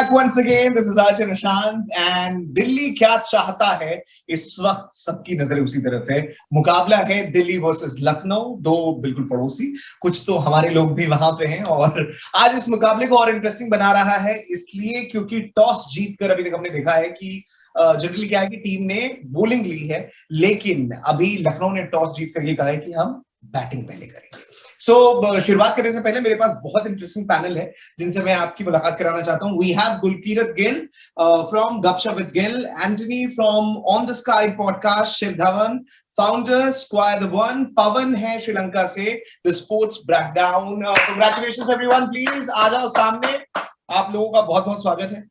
back once again. This is Arjun Nishant and Delhi क्या चाहता है इस वक्त सबकी नजर उसी तरफ है. मुकाबला है दिल्ली वर्सेस लखनऊ, दो बिल्कुल पड़ोसी. कुछ तो हमारे लोग भी वहां पे हैं और आज इस मुकाबले को और इंटरेस्टिंग बना रहा है इसलिए क्योंकि टॉस जीतकर अभी तक हमने देखा है कि जनरली क्या है कि टीम ने बॉलिंग ली है, लेकिन अभी लखनऊ ने टॉस जीत कर ये कहा है कि हम बैटिंग पहले करेंगे. शुरुआत करने से पहले मेरे पास बहुत इंटरेस्टिंग पैनल है जिनसे मैं आपकी मुलाकात कराना चाहता हूं. We have Gulkirat Gill from Gupshup with Gill, Antony from on the sky podcast, Shiv Dhawan founder, square the one, Pawan है श्रीलंका से, the sports breakdown. Congratulations everyone, please आ जाओ सामने. आप लोगों का बहुत बहुत स्वागत है.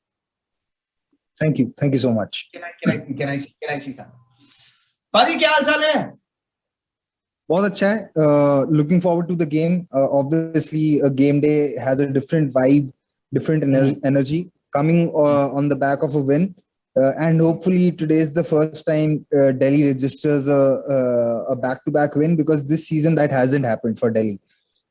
Thank you so much. Can I see some? पाजी क्या हाल चाल है? बहुत अच्छा है. Looking forward to the game. Obviously, a game day has a different vibe, different energy coming on the back of a win. And hopefully today is the first time Delhi registers a back-to-back win, because this season that hasn't happened for Delhi.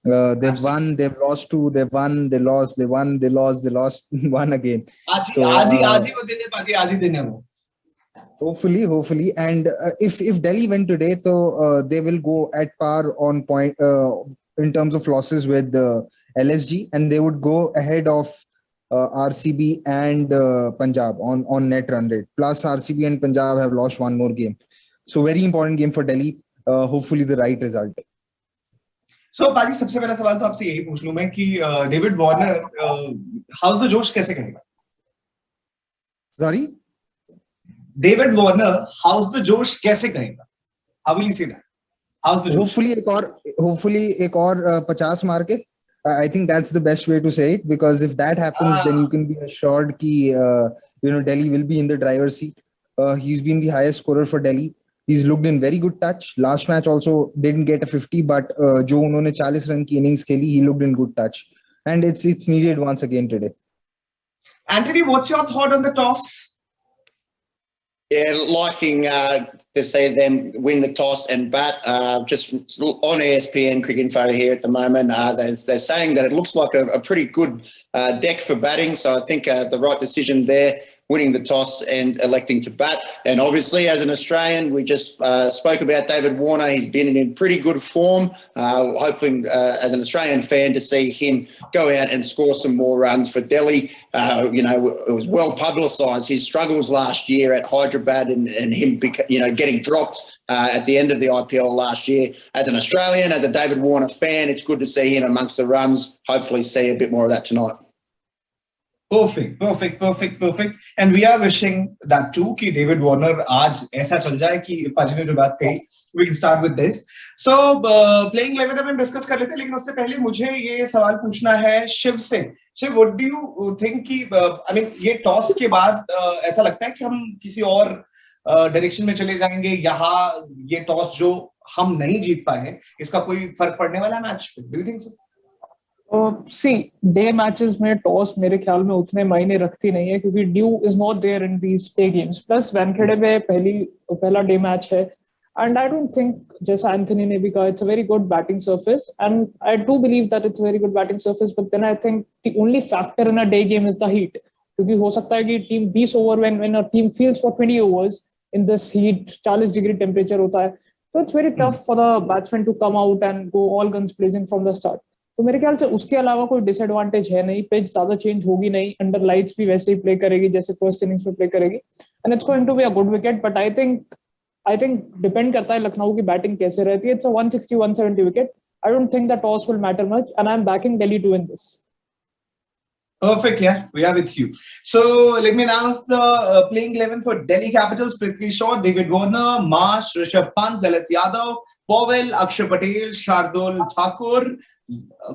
They've won, they've lost two, they've won, they lost, they won, they lost, they lost, won again. आज ही वो दिन है पाजी, आज ही दिन है वो. Hopefully, and if Delhi win today, so they will go at par on point in terms of losses with LSG, and they would go ahead of RCB and Punjab on net run rate. Plus RCB and Punjab have lost one more game, so very important game for Delhi. Hopefully the right result. So पाजी, सबसे पहला सवाल तो आपसे यही पूछ लूं मैं कि डेविड वार्नर हाउस द जोश कैसे कहेगा? Sorry? David Warner house the जोश कैसे कहेगा? How will he say that? How's the josh? Hopefully एक और 50 मार के. I think that's the best way to say it, because if that happens, then you can be assured कि Delhi will be in the driver's seat. He's been the highest scorer for Delhi. He's looked in very good touch. Last match also didn't get a 50, but जो उन्होंने 40 run की innings खेली, he looked in good touch, and it's needed once again today. Anthony, what's your thought on the toss? Yeah, liking to see them win the toss and bat. Just on ESPN Cricinfo here at the moment, they're saying that it looks like a pretty good deck for batting. So I think the right decision there, winning the toss and electing to bat. And obviously, as an Australian, we just spoke about David Warner. He's been in pretty good form. Hoping as an Australian fan to see him go out and score some more runs for Delhi. It was well publicised, his struggles last year at Hyderabad and him getting dropped at the end of the IPL last year. As an Australian, as a David Warner fan, it's good to see him amongst the runs. Hopefully see a bit more of that tonight. Perfect. And we are wishing that too कि David Warner आज ऐसा चल जाए कि पाजी ने जो बात कही. We can start with this. So playing 11 upon discuss कर लेते हैं, लेकिन उससे पहले मुझे ये सवाल पूछना है शिव से. Shiv, what do you think कि ये टॉस के बाद ऐसा लगता है कि हम किसी और डायरेक्शन में चले जाएंगे? यहाँ ये टॉस जो हम नहीं जीत पाए, इसका कोई फर्क पड़ने वाला है मैच पे? Do you think so? Day matches में टॉस मेरे ख्याल में उतने मायने रखती नहीं है, क्योंकि dew is not there in these पे गेम्स. प्लस वैनखेड़े में पहला डे मैच है, एंड आई डोंट थिंक, जैसा एंथनी ने भी कहा, it's a very good batting surface, and I do believe that it's very good batting surface. But then I think the only factor in a day game is the heat, क्योंकि हो सकता है कि team 20 over when a team fields for 20 overs in this heat, 40 degree temperature होता है, तो it's very tough for the batsman to come out and go all guns blazing from the start. तो मेरे ख्याल से उसके अलावा कोई डिसएडवांटेज है नहीं. पिच ज्यादा चेंज होगी नहीं, अंडर लाइट्स भी वैसे ही प्ले करेगी जैसे फर्स्ट इनिंग्स में प्ले करेगी, and it's going to be a good wicket. But I think depend करता है लखनऊ की बैटिंग कैसे रहती है. It's a 160-170 wicket. I don't think the toss will matter much, and I am backing Delhi to win this. Perfect, yeah, we are with you. So let me announce the playing 11 for Delhi Capitals. Prithvi Shaw, David Warner, Marsh, Rishabh Pant, Lalit Yadav, Powell, Akshar Patel, Shardul Thakur,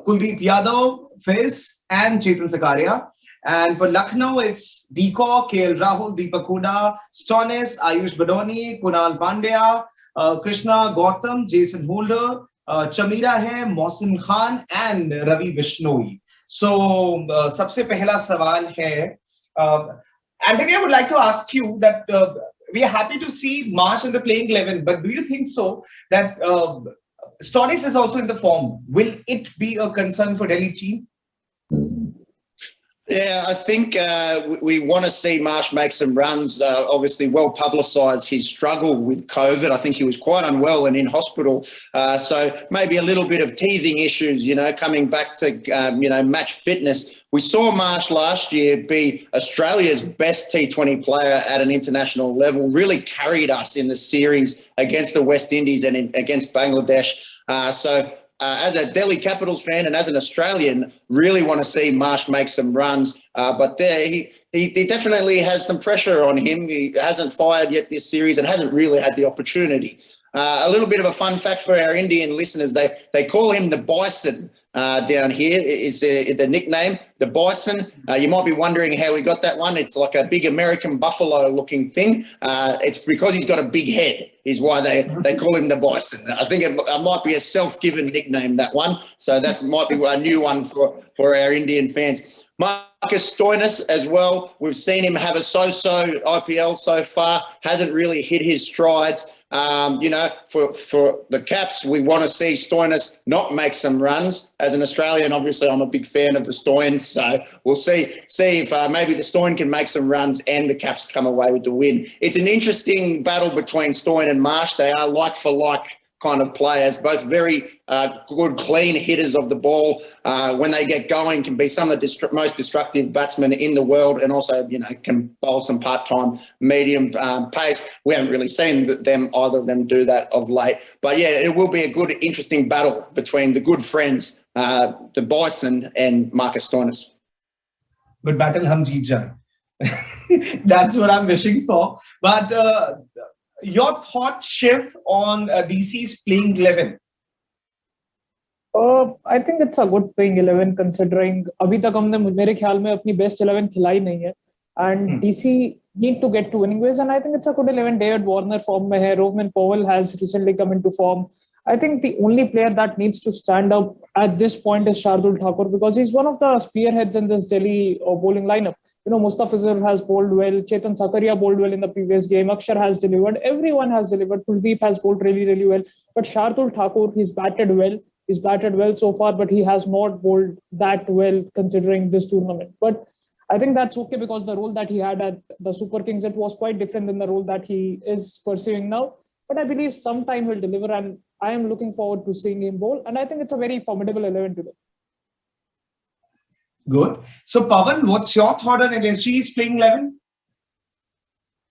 Kuldeep Yadav, Fizz, and Chetan Sakaria. And for Lucknow, it's Deacock, KL Rahul, Deepak Huda, Stonis, Ayush Badoni, Kunal Pandya, Krishna Gautam, Jason Holder, Chamira hai, Mohsin Khan, and Ravi Bishnoi. So सबसे पहला सवाल है, Anthony, I would like to ask you that we are happy to see Marsh in the playing 11, but do you think so that Stonis is also in the form? Will it be a concern for Delhi team? Yeah, I think we want to see Marsh make some runs. Obviously, well publicised his struggle with COVID. I think he was quite unwell and in hospital. So maybe a little bit of teething issues, coming back to, match fitness. We saw Marsh last year be Australia's best T20 player at an international level, really carried us in the series against the West Indies and against Bangladesh. As a Delhi Capitals fan and as an Australian, really want to see Marsh make some runs. But there, he definitely has some pressure on him. He hasn't fired yet this series and hasn't really had the opportunity. A little bit of a fun fact for our Indian listeners, they call him the Bison down here. Is the nickname, the Bison. You might be wondering how we got that one. It's like a big American buffalo looking thing. It's because he's got a big head is why they call him the Bison. I think it might be a self-given nickname, that one. So that might be a new one for our Indian fans. Marcus Stoinis as well. We've seen him have a so-so IPL so far. Hasn't really hit his strides. For the Caps, we want to see Stoinis not make some runs. As an Australian, obviously, I'm a big fan of the Stoynes, so we'll see if maybe the Stoyne can make some runs and the Caps come away with the win. It's an interesting battle between Stoyne and Marsh. They are like-for-like kind of players, both very good, clean hitters of the ball. When they get going, can be some of the most destructive batsmen in the world, and also, can bowl some part-time medium pace. We haven't really seen either of them do that of late. But yeah, it will be a good, interesting battle between the good friends, the Bison and Marcus Stoinis. Good battle, hum jeet jaye. That's what I'm wishing for. But your thought, Shiv, on DC's playing 11? I think it's a good playing 11 considering अभी तक हमने मेरे ख्याल में अपनी best 11 खिलाई नहीं है, and DC need to get to winning ways, and I think it's a good 11. David Warner form में है, Roman Powell has recently come into form. I think the only player that needs to stand up at this point is Shardul Thakur, because he's one of the spearheads in this Delhi bowling lineup. Mustafizur has bowled well, Chetan Sakaria bowled well in the previous game, Akshar has delivered, everyone has delivered, Kuldeep has bowled really, really well. But Shardul Thakur, he's batted well so far, but he has not bowled that well considering this tournament. But I think that's okay, because the role that he had at the Super Kings, it was quite different than the role that he is pursuing now. But I believe sometime he'll deliver, and I am looking forward to seeing him bowl. And I think it's a very formidable 11 today. Good. So, Pawan, what's your thought on LSG's playing 11?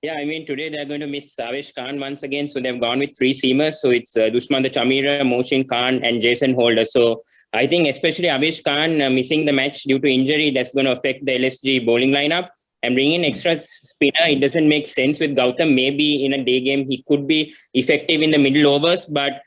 Yeah, today they're going to miss Avesh Khan once again. So they've gone with 3 seamers. So it's Dushman Chamira, Mohsin Khan and Jason Holder. So I think especially Avesh Khan missing the match due to injury, that's going to affect the LSG bowling lineup. And bringing in extra spinner, it doesn't make sense with Gautam. Maybe in a day game, he could be effective in the middle overs. But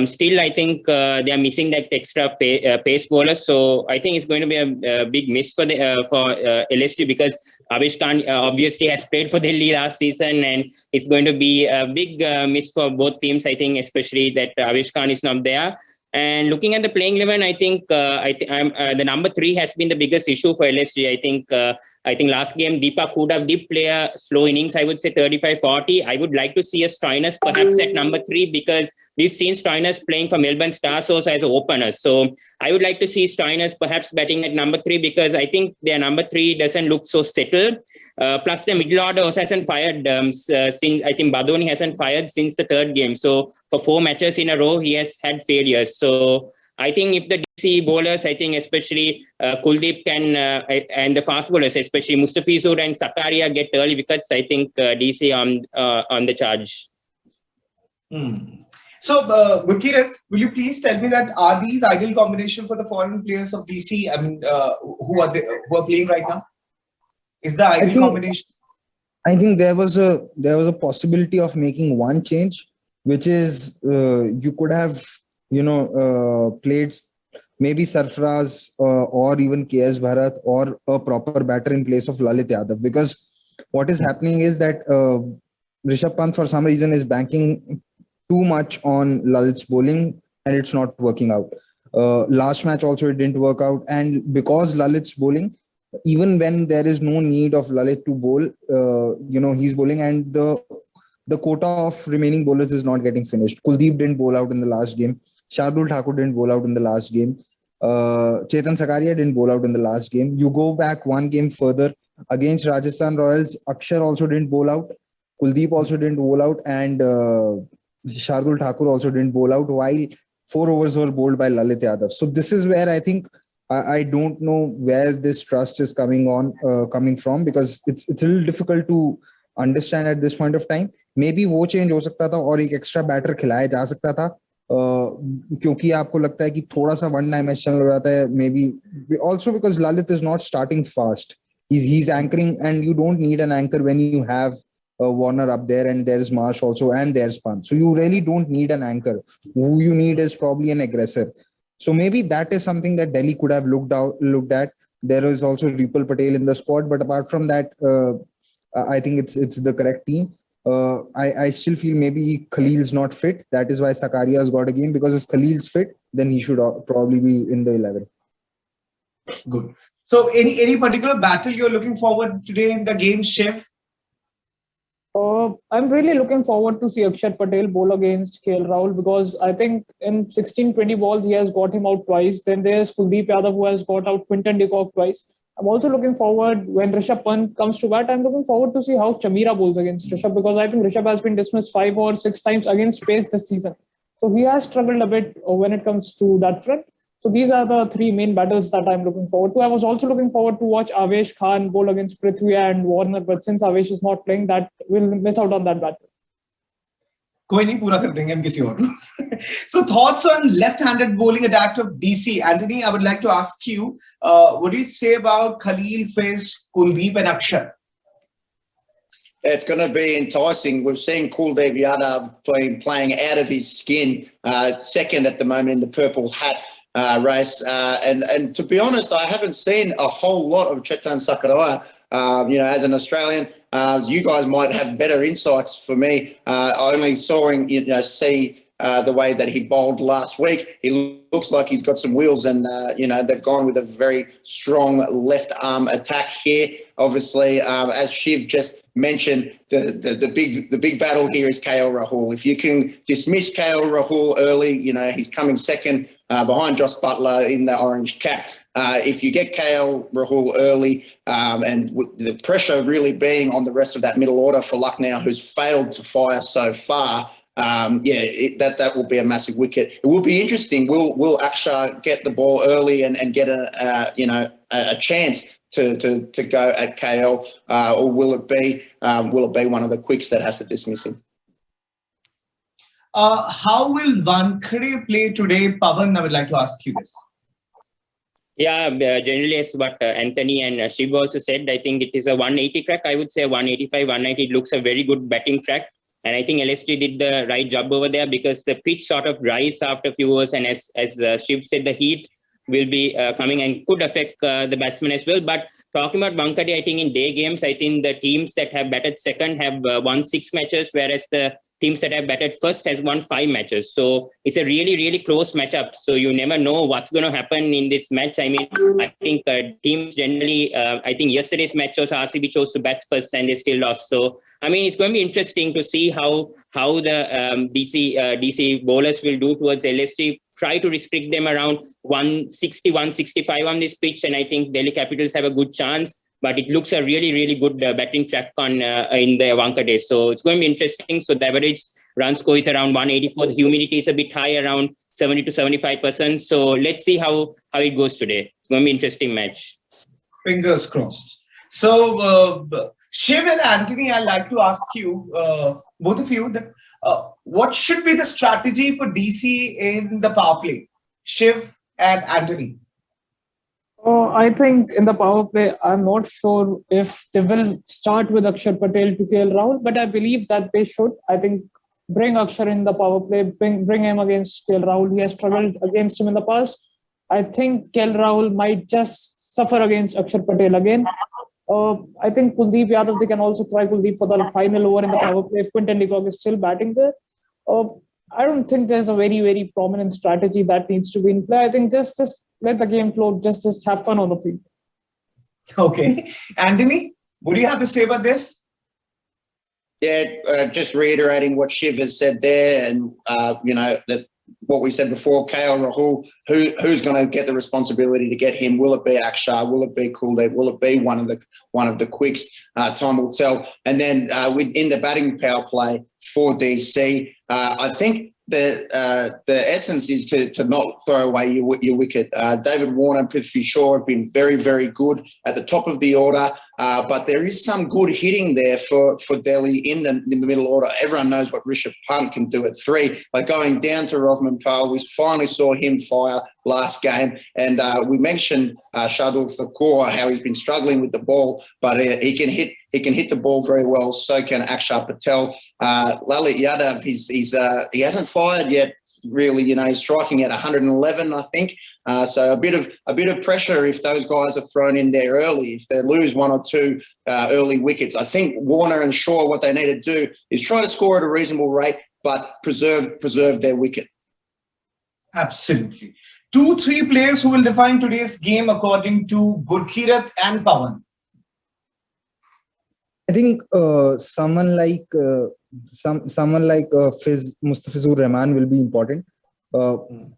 still, I think they are missing that extra pace bowler. So I think it's going to be a big miss for LSG, because Avesh Khan obviously has played for Delhi last season, and it's going to be a big miss for both teams. I think especially that Avesh Khan is not there. And looking at the playing 11, I think the number 3 has been the biggest issue for LSG. I think last game Deepak Hooda did play a slow innings, I would say 35-40. I would like to see a Stoinis perhaps at number 3, because we've seen Stoinis playing for Melbourne Stars also as an opener. So I would like to see Stoinis perhaps batting at number 3, because I think their number 3 doesn't look so settled. Plus the middle order also hasn't fired since, I think Badoni hasn't fired since the 3rd game. So for 4 matches in a row, he has had failures. So I think if the DC bowlers, I think especially Kuldeep can, and the fast bowlers, especially Mustafizur and Sakaria get early wickets, I think DC on the charge. So, Gurkirat, will you please tell me that are these ideal combination for the foreign players of DC? Who are playing right now? Is the ideal combination? I think there was a possibility of making one change, which is you could have played maybe Sarfaraz or even KS Bharat or a proper batter in place of Lalit Yadav, because what is happening is that Rishabh Pant for some reason is banking too much on Lalit's bowling, and it's not working out. Last match also it didn't work out, and because Lalit's bowling, even when there is no need of Lalit to bowl, he's bowling, and the quota of remaining bowlers is not getting finished. Kuldeep didn't bowl out in the last game. Shardul Thakur didn't bowl out in the last game. Chetan Sakaria didn't bowl out in the last game. You go back one game further against Rajasthan Royals, Akshar also didn't bowl out. Kuldeep also didn't bowl out, and Shardul Thakur also didn't bowl out, while 4 overs were bowled by Lalit Yadav. So this is where I think I don't know where this trust is coming from, because it's a little difficult to understand at this point of time. Maybe वो change हो सकता था और एक extra batter खिलाया जा सकता था, क्योंकि आपको लगता है कि थोड़ा सा one dimensional हो जाता है. Maybe also because Lalit is not starting fast. He's anchoring, and you don't need an anchor when you have Warner up there, and there's Marsh also, and there's Pant. So you really don't need an anchor. Who you need is probably an aggressor. So maybe that is something that Delhi could have looked at. There is also Ripal Patel in the squad, but apart from that, I think it's the correct team. I still feel maybe Khalil's not fit. That is why Sakaria's got a game, because if Khalil's fit, then he should probably be in the 11. Good. So any particular battle you're looking forward today in the game, Shiv? I'm really looking forward to see Akshar Patel bowl against KL Rahul, because I think in 16-20 balls, he has got him out twice. Then there's Kuldeep Yadav, who has got out Quinton de Kock twice. I'm also looking forward, when Rishabh Pant comes to bat, I'm looking forward to see how Chamira bowls against Rishabh, because I think Rishabh has been dismissed 5 or 6 times against pace this season. So he has struggled a bit when it comes to that front. So these are the 3 main battles that I'm looking forward to. I was also looking forward to watch Avesh Khan bowl against Prithvi and Warner, but since Avesh is not playing, that we'll miss out on that battle. कोई नहीं, पूरा कर देंगे हम किसी और. So thoughts on left-handed bowling attack of DC. Anthony, I would like to ask you, what do you say about Khalil, Fiz, Kuldeep and Akshar? It's going to be enticing. We've seen Kuldeep Yadav playing out of his skin, second at the moment in the purple hat race. And to be honest, I haven't seen a whole lot of Chetan Sakaria. As an Australian, you guys might have better insights for me. I only saw him, see the way that he bowled last week. He looks like he's got some wheels, and they've gone with a very strong left arm attack here. Obviously, as Shiv just mentioned, the big battle here is KL Rahul. If you can dismiss KL Rahul early, he's coming second behind Josh Butler in the orange cap. If you get KL Rahul early, and the pressure really being on the rest of that middle order for Lucknow, who's failed to fire so far, that will be a massive wicket. It will be interesting. Will Akshar get the ball early and get a chance to go at KL, or will it be one of the quicks that has to dismiss him? How will Wankhede play today, Pawan? I would like to ask you this. Yeah, generally as what Anthony and Shiv also said, I think it is a 180 track. I would say 185, 190. It looks a very good batting track. And I think LSG did the right job over there, because the pitch sort of dries after a few overs. And as Shiv said, the heat will be coming and could affect the batsmen as well. But talking about Wankhede, I think in day games, I think the teams that have batted second have won 6 matches, whereas the teams that have batted first has won 5 matches. So it's a really, really close matchup. So you never know what's going to happen in this match. I mean, I think teams generally, I think yesterday's match was RCB chose to bat first and they still lost. So, I mean, it's going to be interesting to see how the DC bowlers will do towards LSG. Try to restrict them around 160, 165 on this pitch. And I think Delhi Capitals have a good chance. But it looks a really, really good batting track in the Wankhede. So it's going to be interesting. So the average run score is around 184. The humidity is a bit high, around 70 to 75%. So let's see how it goes today. It's going to be an interesting match. Fingers crossed. So Shiv and Anthony, I'd like to ask you, both of you, that what should be the strategy for DC in the power play? Shiv and Anthony. I think in the power play, I'm not sure if they will start with Akshar Patel to KL Rahul, but I believe that they should. I think bring Akshar in the power play, bring him against KL Rahul. He has struggled against him in the past. I think KL Rahul might just suffer against Akshar Patel again. I think Kuldeep Yadav, they can also try Kuldeep for the final over in the power play if Quinton de Kock is still batting there. I don't think there's a very, very prominent strategy that needs to be in play. I think just let the game flow, just have fun on the field. Okay. Anthony, what do you have to say about this? Yeah, just reiterating what Shiv has said there, and that what we said before, KL Rahul, who's going to get the responsibility to get him? Will it be Akshar? Will it be Kuldeep? Will it be one of the quicks? Time will tell. And then in the batting power play for DC, I think the essence is to not throw away your wicket. David Warner, Prithvi Shaw have been very, very good at the top of the order, but there is some good hitting there for Delhi in the middle order. Everyone knows what Rishabh Pant can do at 3. Like going down to Rovman Pal, we finally saw him fire last game, and we mentioned Shardul Thakur, how he's been struggling with the ball, but he can hit the ball very well. So can Akshar Patel. Lalit Yadav, he hasn't fired yet. Really, he's striking at 111, I think. So a bit of pressure if those guys are thrown in there early. If they lose 1 or 2 early wickets, I think Warner and Shaw, what they need to do is try to score at a reasonable rate, but preserve their wicket. Absolutely. 2-3 players who will define today's game according to Gurkirat and Pawan. I think someone like Mustafizur Rahman will be important.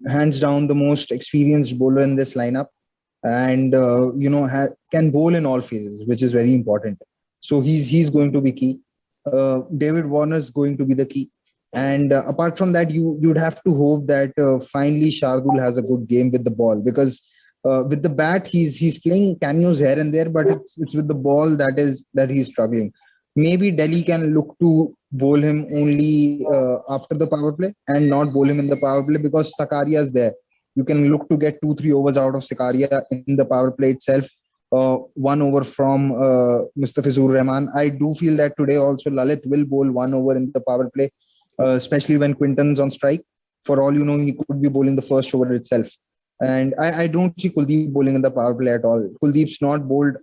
Hands down, the most experienced bowler in this lineup, and can bowl in all phases, which is very important. So he's going to be key. David Warner is going to be the key. And apart from that, you'd have to hope that finally Shardul has a good game with the ball, because with the bat he's playing cameos here and there, but it's with the ball that he's struggling. Maybe Delhi can look to bowl him only after the power play and not bowl him in the power play, because Sakaria is there. You can look to get 2-3 overs out of Sakaria in the power play itself. 1 over from Mustafizur Rahman. I do feel that today also Lalit will bowl 1 over in the power play, especially when Quinton's on strike. For all you know, he could be bowling the first over itself. And I don't see Kuldeep bowling in the power play at all. Kuldeep's not bowled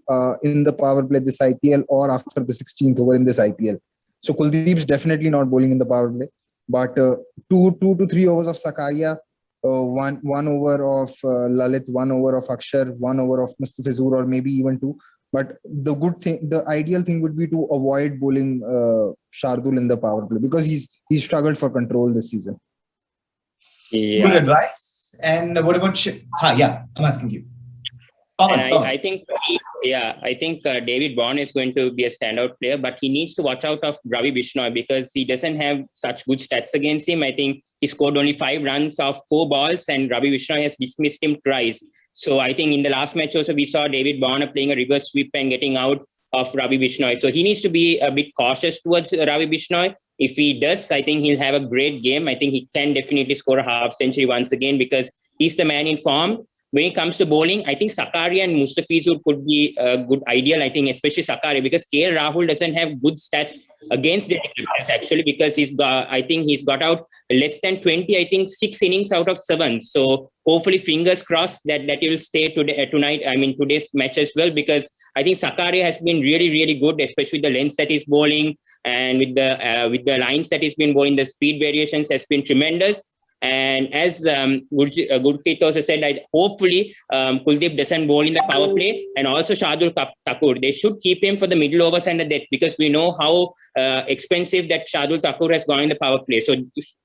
in the power play this IPL or after the 16th over in this IPL. So Kuldeep's definitely not bowling in the power play. But 2 to 3 overs of Sakaria, one over of Lalit, 1 over of Akshar, 1 over of Mustafizur, or maybe even 2. But the ideal thing would be to avoid bowling Shardul in the power play, because he's struggled for control this season. Yeah. Good advice. And what about I'm asking you. I think David Warner is going to be a standout player, but he needs to watch out of Ravi Bishnoi, because he doesn't have such good stats against him. I think he scored only 5 runs off 4 balls, and Ravi Bishnoi has dismissed him twice. So I think in the last match also we saw David Warner playing a reverse sweep and getting out of Ravi Bishnoi. So he needs to be a bit cautious towards Ravi Bishnoi. If he does, I think he'll have a great game. I think he can definitely score a half century once again, because he's the man in form. When it comes to bowling, I think Sakaria and Mustafizur could be a good ideal. I think especially Sakaria, because KL Rahul doesn't have good stats against Delhi Capitals actually, because he's got out less than 20, I think 6 innings out of 7. So hopefully fingers crossed that he will stay today's match as well, because I think Sakaria has been really, really good, especially the lengths that he's bowling, and with the lines that he's been bowling, the speed variations has been tremendous. And as Gurkeet also said, hopefully Kuldeep doesn't bowl in the power play, and also Shardul Thakur. They should keep him for the middle overs and the death, because we know how expensive that Shardul Thakur has gone in the power play. So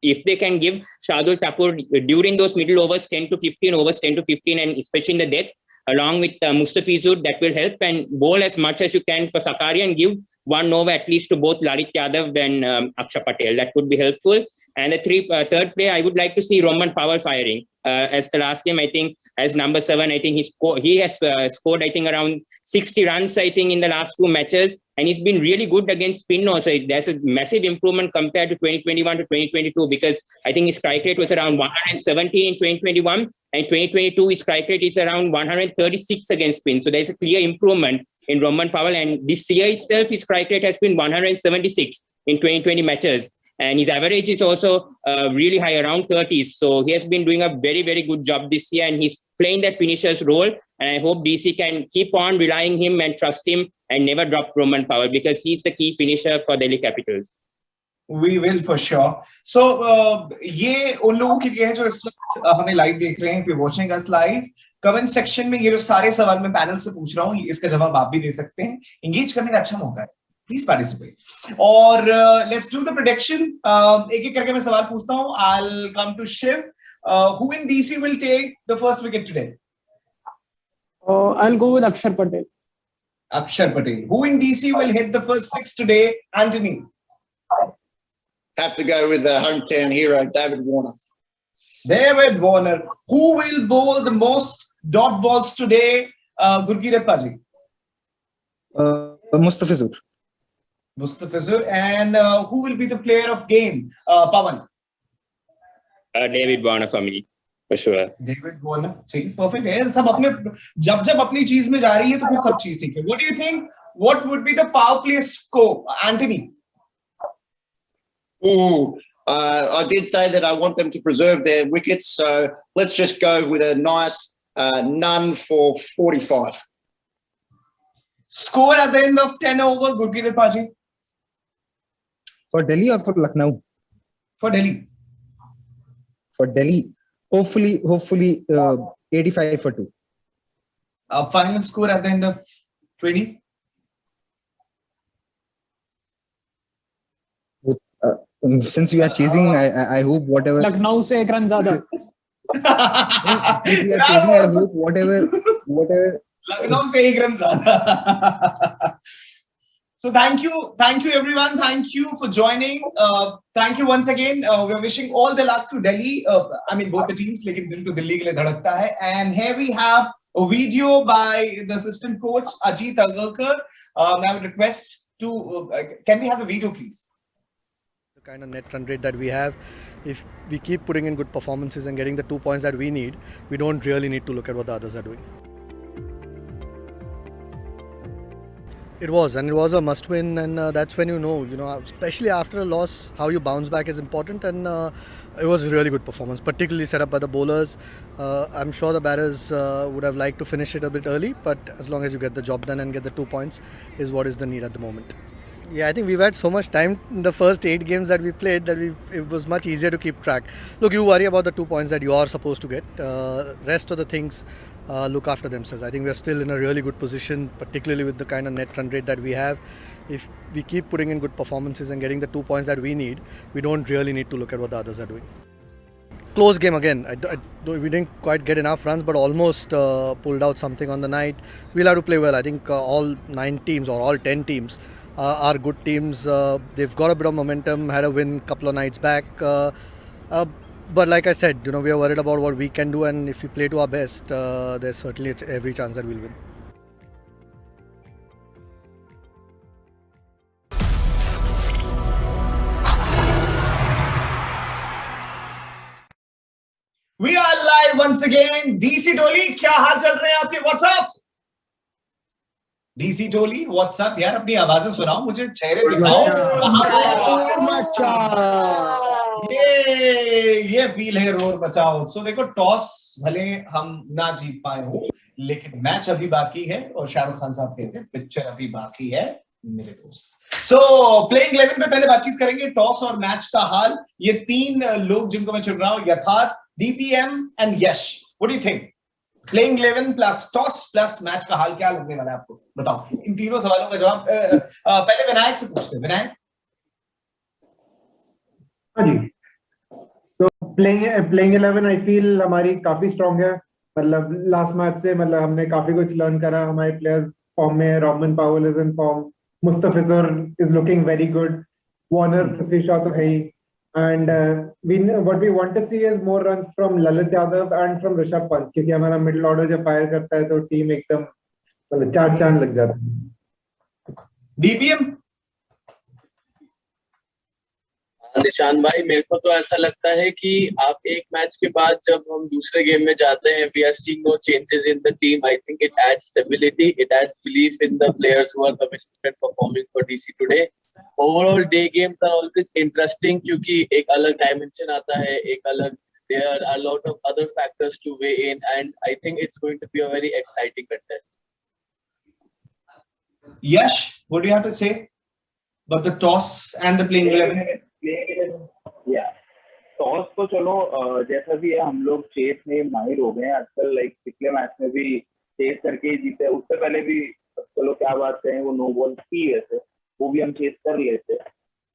if they can give Shardul Thakur during those middle overs 10 to 15 overs, 10 to 15, and especially in the death, along with Mustafizur, that will help, and bowl as much as you can for Sakaria and give 1 over at least to both Lalit Yadav and Akshar Patel. That would be helpful. And the third player, I would like to see Roman Powell firing. As the last game, I think as number 7, I think he has scored, I think, around 60 runs, I think, in the last 2 matches. And he's been really good against spin also. There's a massive improvement compared to 2021 to 2022, because I think his strike rate was around 170 in 2021, and 2022 his strike rate is around 136 against spin. So there's a clear improvement in Roman Powell. And this year itself, his strike rate has been 176 in 2020 matches. And his average is also really high, around 30s. So he has been doing a very, very good job this year, and he's playing that finisher's role. And I hope DC can keep on relying him and trust him and never drop Roman Powell, because he's the key finisher for Delhi Capitals. We will for sure. So ये उन लोगों के लिए है जो इस वक्त हमें लाइव देख रहे हैं, if you're watching us live, comment section में ये जो सारे सवाल मैं पैनल से पूछ रहा हूँ, इसका जवाब आप भी दे सकते हैं. इंगेज करने का अच्छा मौका है. Please participate. और let's do the prediction. एक-एक करके मैं सवाल पूछता हूँ. I'll come to Shiv. Who in DC will take the first wicket today? I'll go with Akshar Patel. Akshar Patel. Who in DC will hit the first six today? Anthony. Have to go with the hometown hero, David Warner. David Warner. Who will bowl the most dot balls today? Gurkirat Paji. Mustafizur. Mustafizur. And who will be the player of game? Pawan. David Warner for me, for sure. David Warner. ठीक, perfect है. सब अपने जब अपनी चीज में जा रही है तो फिर सब चीज ठीक है. What do you think? What would be the power play score, Anthony? I did say that I want them to preserve their wickets, so let's just go with a nice none for 45. Score at the end of 10 over, Gurkirat Paji. For Delhi or for Lucknow? For Delhi. For Delhi, hopefully 85 for 2. Final score at the end of 20. Since we are chasing, I hope whatever. Lucknow से एक run ज़्यादा. Since we are chasing, I hope whatever. Lucknow से एक run ज़्यादा. So thank you everyone. Thank you for joining. Thank you once again. We're wishing all the luck to Delhi. I mean both the teams. लेकिन दिल तो दिल्ली के लिए धड़कता है. And here we have a video by the assistant coach Ajit Agarkar. I would request to can we have the video, please? The kind of net run rate that we have, if we keep putting in good performances and getting the 2 points that we need, we don't really need to look at what the others are doing. It was a must win, and that's when you know, especially after a loss, how you bounce back is important, and it was a really good performance, particularly set up by the bowlers. I'm sure the batters would have liked to finish it a bit early, but as long as you get the job done and get the 2 points is what is the need at the moment. Yeah, I think we've had so much time in the first 8 games that we played that it was much easier to keep track. Look, you worry about the 2 points that you are supposed to get. Rest of the things look after themselves. I think we are still in a really good position, particularly with the kind of net run rate that we have. If we keep putting in good performances and getting the 2 points that we need, we don't really need to look at what the others are doing. Close game again. We didn't quite get enough runs, but almost pulled out something on the night. We'll have to play well. I think all 9 teams or all 10 teams are good teams. They've got a bit of momentum, had a win a couple of nights back. But like I said, we are worried about what we can do, and if we play to our best, there's certainly every chance that we'll win. We are live once again. DC Toli, क्या हाल चल रहे हैं आपके? What's up? DC Toli, what's up? यार अपनी आवाजें सुनाओ, मुझे चेहरे दिखाओ. ये फील है रोर मचाओ. सो देखो, टॉस भले हम ना जीत पाए हो, लेकिन मैच अभी बाकी है, और शाहरुख खान साहब कहते हैं पिक्चर अभी बाकी है मेरे दोस्त. सो प्लेइंग 11 पे पहले बातचीत करेंगे टॉस और मैच का हाल. ये 3 लोग जिनको मैं चुन रहा हूं, यथार्थ, DPM and Yash. What do you think? Playing 11 plus toss plus match का हाल क्या लगने वाला है आपको? बताओ. इन तीनों सवालों का जवाब पहले विनायक से पूछते हैं. विनायक. हाँ जी. तो प्लेइंग 11 आई फील हमारी काफी स्ट्रांग है. मतलब लास्ट मैच से हमने काफी कुछ लर्न करा. हमारे प्लेयर्स फॉर्म में है. Rovman Powell is in form. Mustafizur is looking very good. Warner Prithvi Shaw तो है ही. And what we want to see is more runs from Lalit Yadav and from Rishabh Pant, क्योंकि हमारा मिडिल ऑर्डर जब fire करता है तो टीम एकदम चार चांद लग जाता है. DPM. निशान भाई, मेरे को तो ऐसा लगता है कि आप एक मैच के बाद जब हम दूसरे गेम में जाते हैं, we are seeing no changes in the team. I think it adds stability, it adds belief in the players who are coming and performing for DC today. Overall day games are always interesting क्योंकि एक अलग dimension आता है, एक अलग, there are a lot of other factors to weigh in, and I think it's going to be a very exciting contest. Yash, what do you have to say about the toss and the playing 11? Yeah, toss तो चलो जैसा भी है, हम लोग chess में माहिर हो गए हैं आजकल. लाइक पिछले मैच में भी चेस करके ही जीते. उससे पहले भी चलो क्या बात करें, वो नो बॉल थी वैसे, वो भी हम चेस कर लेते,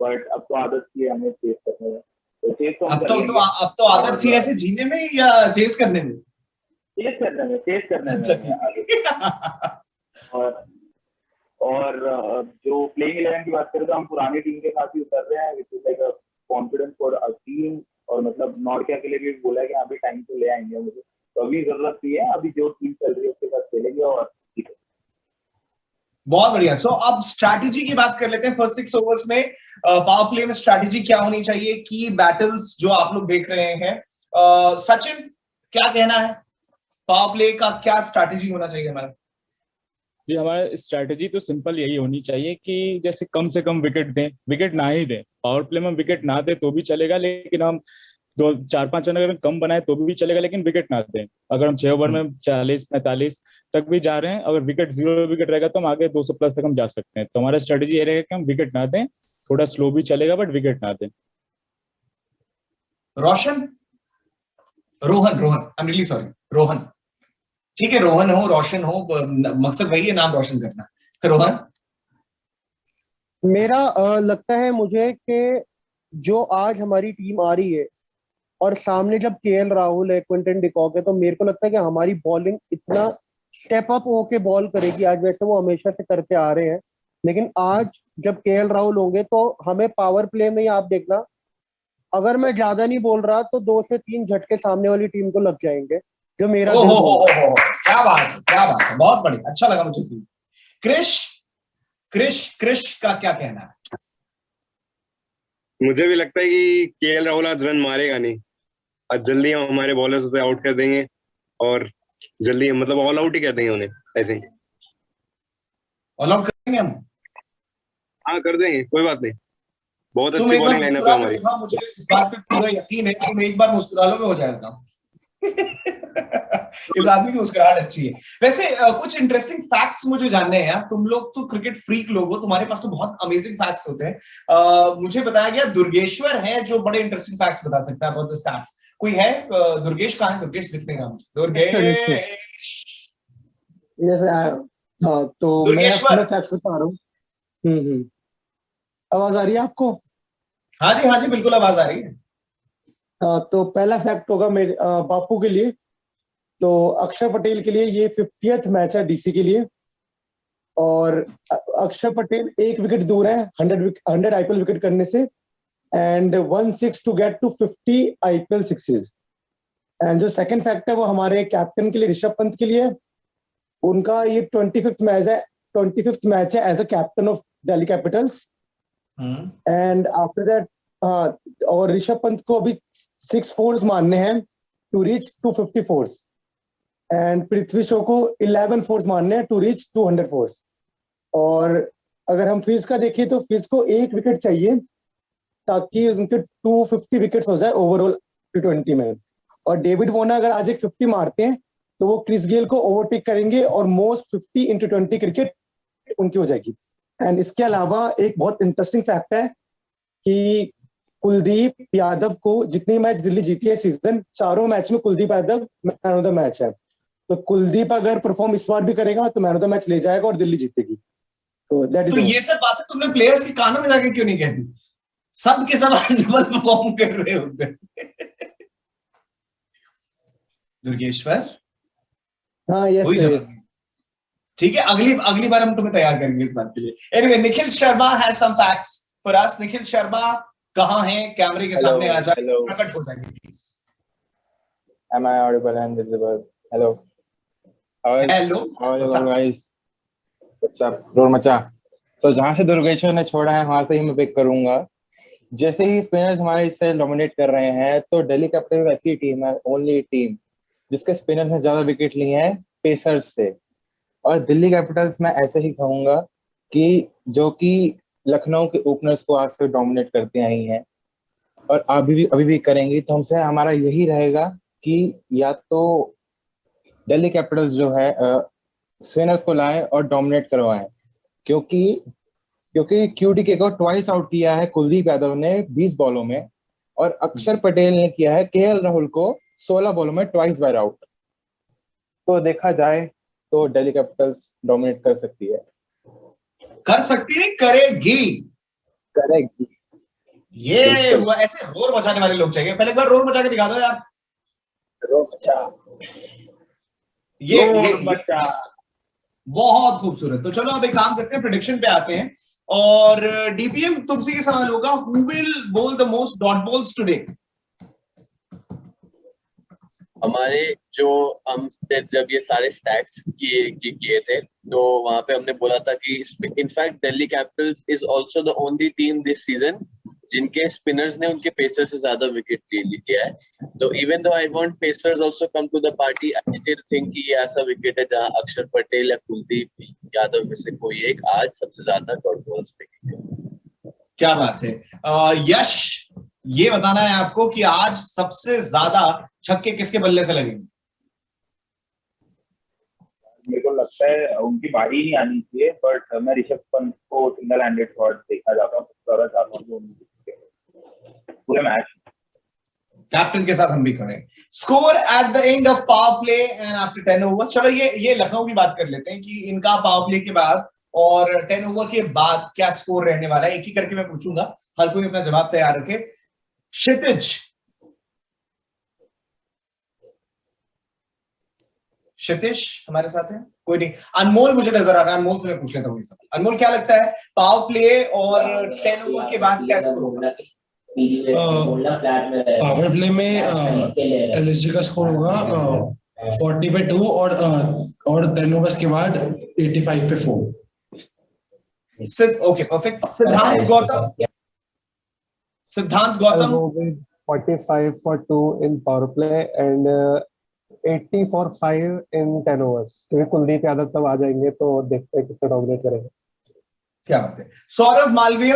बट अब तो आदत सी है हमें चेस करने में, तो चेस तो हम कर लेंगे। अब तो आदत सी है ऐसे जीने में या चेस करने में? चेस करने में। अच्छा ठीक है। और जो प्लेइंग 11 की बात करें तो हम पुरानी टीम के साथ ही उतर रहे हैं, which is like a confidence for a team. और मतलब नॉर्डिया के लिए भी बोला है कि अभी टाइम तो ले आएंगे मुझे, तो अभी जरूरत नहीं है, अभी जो टीम चल रही है उसके साथ खेलेंगे और ठीक है। बहुत बढ़िया। सो अब स्ट्रैटेजी की बात कर लेते हैं। फर्स्ट 6 ओवर्स में पावर प्ले में स्ट्रैटेजी क्या होनी चाहिए, की बैटल्स जो आप लोग देख रहे हैं। सचिन क्या कहना है, पावर प्ले का क्या स्ट्रैटेजी होना चाहिए हमारा? जी, हमारा स्ट्रैटेजी तो सिंपल यही होनी चाहिए कि जैसे कम से कम विकेट दें, विकेट ना ही दें। पावर प्ले में विकेट ना दे तो भी चलेगा, लेकिन हम 2-4-5 रन अगर कम बनाए तो भी चलेगा, लेकिन विकेट ना दें। अगर हम 6 ओवर में 40-45 तक भी जा रहे हैं, अगर विकेट 0 विकेट रहेगा तो हम आगे 200 प्लस तक हम जा सकते हैं। तो हमारा स्ट्रैटेजी ये रहेगा कि हम विकेट ना दें, थोड़ा स्लो भी चलेगा बट विकेट ना दें। Roshan, Rohan I am really sorry, Rohan. ठीक है, रोहन हो रोशन हो, मकसद वही है, नाम रोशन करना। रोहन, मेरा लगता है मुझे कि जो आज हमारी टीम आ रही है और सामने जब केएल राहुल है, क्विंटन डिकॉक है, तो मेरे को लगता है कि हमारी बॉलिंग इतना स्टेप अप होके बॉल करेगी आज, वैसे वो हमेशा से करते आ रहे हैं। लेकिन आज जब केएल राहुल होंगे तो हमें पावर प्ले में ही आप देखना, अगर मैं ज्यादा नहीं बोल रहा तो 2 से 3 झटके सामने वाली टीम को लग जाएंगे, जो मेरा दिल बोल रहा है। क्या बात है, क्या बात है, बहुत बढ़िया, अच्छा लगा मुझे सुन। क्रिश क्रिश का क्या कहना है? मुझे भी लगता है कि केएल राहुल आज रन मारेगा नहीं, आज जल्दी हम हमारे बॉलर्स उसे आउट कर देंगे और जल्दी मतलब ऑल आउट ही कर देंगे उन्हें। आई थिंक ऑल आउट करेंगे हम। हाँ कर देंगे, कोई बात नहीं, बहुत तुम अच्छी एक बार बॉलिंग लाइनअप है मुस्कुरा के हमारी। दिखाओ, मुझे इस बात पे पूरा यकीन है, तुम एक बार मुस्कुरा लोगे हो जाएगा। इस आदमी की मुस्कुराहट अच्छी है। वैसे कुछ इंटरेस्टिंग फैक्ट्स मुझे जानने हैं यार, तुम लोग तो क्रिकेट फ्रीक लोग हो, तुम्हारे पास तो बहुत अमेजिंग फैक्ट्स होते हैं। मुझे बताया गया दुर्गेश्वर है जो बड़े इंटरेस्टिंग फैक्ट्स बता सकता है अबाउट द स्टैट्स। कोई है? दुर्गेश कहाँ है? दुर्गेश दिखने का मुझे, दुर्गेश। जैसे हाँ, तो मैं अपने फैक्ट्स बता रहा हूँ। आवाज आ रही है आपको? हाँ जी बिल्कुल आवाज आ रही है। तो पहला फैक्ट होगा मेरे बापू के लिए। तो अक्षर पटेल के लिए ये 50th मैच है डीसी के लिए, और अक्षर पटेल 1 विकेट दूर है 100 आईपीएल विकेट करने से, and 1/6 to get to 50 IPL sixes. And जो सेकंड फैक्ट है वो हमारे कैप्टन के लिए, ऋषभ पंत के लिए। उनका ये 25th मैच है as a captain of Delhi Capitals. And after that और ऋषभ पंत को अभी 6 फोर्स मारने हैं to reach 250 fours, and Prithvi Shaw को 11 फोर्स मारने हैं टू रीच 200 फोर्स। और अगर हम फिज का देखें तो फिज को 1 विकेट चाहिए ताकि उनके 250 विकेट्स हो जाए ओवरऑल T20 में। और डेविड वॉर्नर अगर आज एक 50 मारते हैं तो वो क्रिस गेल को ओवरटेक करेंगे और मोस्ट 50 × 20 क्रिकेट उनकी हो जाएगी। एंड इसके अलावा एक बहुत इंटरेस्टिंग फैक्ट है कि कुलदीप यादव को जितनी मैच दिल्ली जीती है सीजन, 4 मैच में Kuldeep Yadav man of the match है। तो कुलदीप अगर परफॉर्म इस बार भी करेगा तो मैन ऑफ द मैच ले जाएगा और दिल्ली जीतेगी। तो दैट इज। तो ये सब बातें तुमने प्लेयर्स के कानों में जाके क्यों नहीं कहती? सब के सब डबल परफॉर्म कर रहे होते। दुर्गेश्वर, हाँ यस, ठीक है, अगली बार हम तुम्हें तैयार करेंगे इस बात के लिए। Anyway, Nikhil Sharma has some facts for us. Nikhil Sharma कहाँ है? कैमरे के सामने आ जाए, प्रकट हो जाएंगे please. Am I audible and visible? Hello. Hello. How are you guys? What's up? Road मचा। तो जहाँ से दुर्गेश्वर ने छोड़ा है वहां से ही मैं पिक करूंगा। जैसे ही स्पिनर्स हमारे इससे डोमिनेट कर रहे हैं, तो दिल्ली कैपिटल्स ऐसी टीम है, ओनली टीम जिसके स्पिनर्स ने ज्यादा विकेट लिए हैं पेसर्स से। और दिल्ली कैपिटल्स मैं ऐसे ही कहूंगा कि जो कि लखनऊ के ओपनर्स को आज से डोमिनेट करते आई हैं और अभी भी करेंगी। तो हमसे हमारा यही रहेगा कि या तो दिल्ली कैपिटल्स जो है स्पिनर्स को लाए और डोमिनेट करवाएं, क्योंकि क्यूटीके को ट्वाइस आउट किया है कुलदीप यादव ने 20 बॉलों में, और अक्षर पटेल ने किया है केएल राहुल को 16 बॉलों में ट्वाइस बार आउट। तो देखा जाए तो दिल्ली कैपिटल्स डोमिनेट कर सकती है। कर सकती नहीं, करेगी। करेक्ट। ये वो ऐसे रोर मचाने वाले लोग चाहिए। पहले एक बार रोर मचा के दिखा दो यार। रोर मचा। ये बहुत खूबसूरत। तो चलो अब एक काम करते हैं, प्रेडिक्शन पे आते हैं। और डीपीएम तुमसे ये सवाल होगा, हु विल बोल the most dot balls today? हमारे जो हम जब ये सारे स्टैट्स किए थे, तो वहां पे हमने बोला था कि in fact Delhi Capitals is also the only team this season जिनके स्पिनर्स ने उनके पेसर से ज्यादा विकेट ले लिया है। तो even though I want pacers also come to the party, I still think कि ये ऐसा विकेट है जहां अक्षर पटेल या कुलदीप यादव में से कोई एक आज सबसे ज्यादा डॉट बॉल्स फेंकेंगे। क्या बात है। यश, ये बताना है आपको कि आज सबसे ज्यादा छक्के किसके बल्ले से लगेंगे? मेरे को लगता है उनकी बारी नहीं आनी चाहिए, बट मैं ऋषभ पंत को सिंगल हैंडेड शॉट देखना चाहता हूँ पूरे मैच। कैप्टन के साथ हम भी खड़े। Score at the end of power play and after 10 overs. चलो ये लखनऊ की बात कर लेते हैं कि इनका पावर प्ले के बाद और 10 ओवर के बाद क्या स्कोर रहने वाला है। एक ही करके मैं पूछूंगा, हर कोई अपना जवाब तैयार रखे। क्षितिज हमारे साथ है? कोई नहीं। अनमोल मुझे नजर आ रहा है, अनमोल से मैं पूछ लेता हूँ ये सवाल। अनमोल, क्या लगता है पावर प्ले और 10 ओवर के बाद क्या स्कोर होगा? पावर प्ले में एलएसजी का स्कोर होगा 40 पे 2 और 10 ओवर्स के बाद 85 पे 4। Okay, perfect. सिद्धांत Gautam 45 for 2 in power play and 80 for 5 in 10 overs। क्योंकि कुलदीप यादव तब आ जाएंगे तो देखते हैं कितना डोमिनेट करेंगे। क्या बात है। सौरभ मालवीय?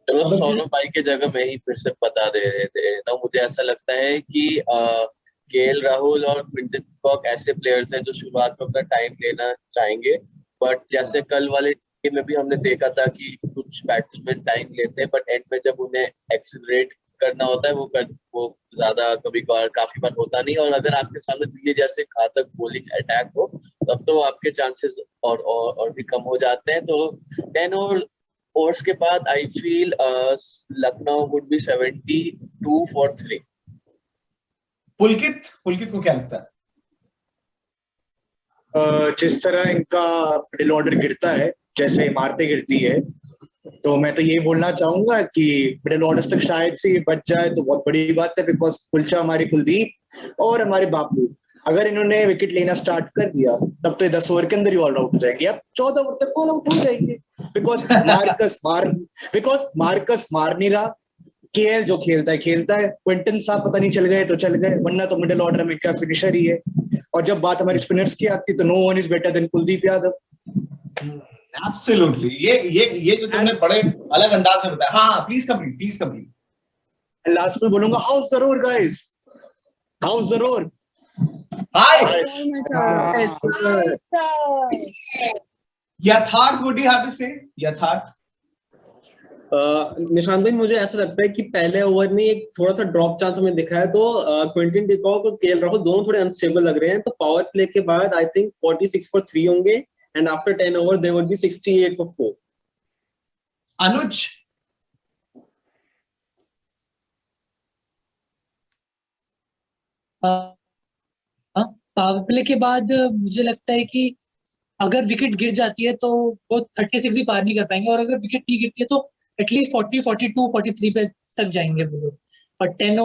चलो सौरभ भाई की जगह मैं ही फिर से बता दे रहे थे। तो मुझे ऐसा लगता है कि केएल राहुल और क्विंटन कॉक ऐसे प्लेयर्स हैं जो शुरुआत में अपना टाइम लेना चाहेंगे, बट जैसे कल वाले टीम में भी हमने देखा था कि कुछ बैट्समैन टाइम लेते हैं, बट एंड में जब उन्हें एक्सीलरेट करना होता है वो ज्यादा कभी काफी बार होता नहीं। और अगर आपके सामने दिल्ली जैसे घातक बॉलिंग अटैक हो तब तो आपके चांसेस और भी कम हो जाते हैं। तो 10 ओवर्स के बाद I feel Lucknow would be 72 for 3। पुलकित को क्या लगता है? जिस तरह इनका मिडिल ऑर्डर गिरता है, जैसे इमारतें गिरती है, तो मैं तो ये बोलना चाहूंगा कि मिडिल ऑर्डर तक शायद से ये बच जाए तो बहुत बड़ी बात है। बिकॉज कुलचा हमारे कुलदीप और हमारे बापू, अगर इन्होंने विकेट लेना स्टार्ट कर दिया तब तो 10 ओवर के अंदर ही ऑल आउट हो जाएंगे। अब 14 ओवर तक ऑल आउट हो जाएंगे। बिकॉज मार्कस मार नहीं रहा, केएल जो खेलता है, क्विंटन साहब पता नहीं चल गए तो चल गए, वरना तो मिडिल ऑर्डर में क्या फिनिशर ही है। और जब बात हमारी स्पिनर्स की आती तो no one is better than Kuldeep Yadav. Absolutely. ये जो तुमने बड़े अलग अंदाज में बताया। हाँ, प्लीज कंप्लीट। लास्ट में बोलूंगा हाउस जरूर गाइस, हाउस जरूर। Hi Yatharth, what do you have to say? Yatharth Nishant भाई, मुझे ऐसा लगता है कि पहले ओवर में एक थोड़ा सा ड्रॉप चांस हमें दिखा है, तो क्विंटन डिकॉक और केएल राहुल दोनों थोड़े अनस्टेबल लग रहे हैं। तो पावर प्ले के बाद आई थिंक 46 for 3 होंगे and after 10 over they would be 68 for 4। Anuj? Power play के बाद मुझे लगता है कि अगर विकेट गिर जाती है तो वो 36 भी पार नहीं कर पाएंगे, और अगर विकेट नहीं गिरती है तो एटलीस्ट 40, 42, 43 पे तक जाएंगे वो लोग। और 10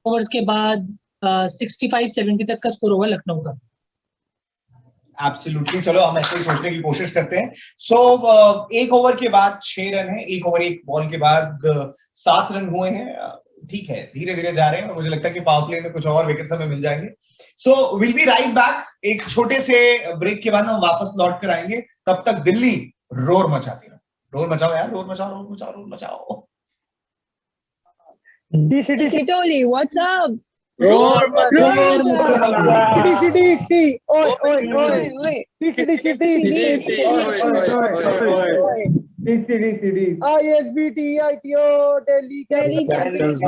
ओवर्स के बाद 65, 70 तक का स्कोर होगा लखनऊ का। एब्सोल्युटली। चलो हम ऐसे ही सोचने की कोशिश करते हैं। एक ओवर के बाद 6 रन है, एक ओवर एक बॉल के बाद 7 रन हुए हैं। ठीक है, धीरे धीरे जा रहे हैं और मुझे लगता है कि पावर प्ले में कुछ और विकेट्स हमें मिल जाएंगे। So will be right back. एक छोटे से ब्रेक के बाद हम वापस लौट कर आएंगे। तब तक दिल्ली रोर मचाती रहो। रोर मचाओ यार, रोर मचाओ। DC Toli, what's up? Roar ISB TITO Delhi Capitals.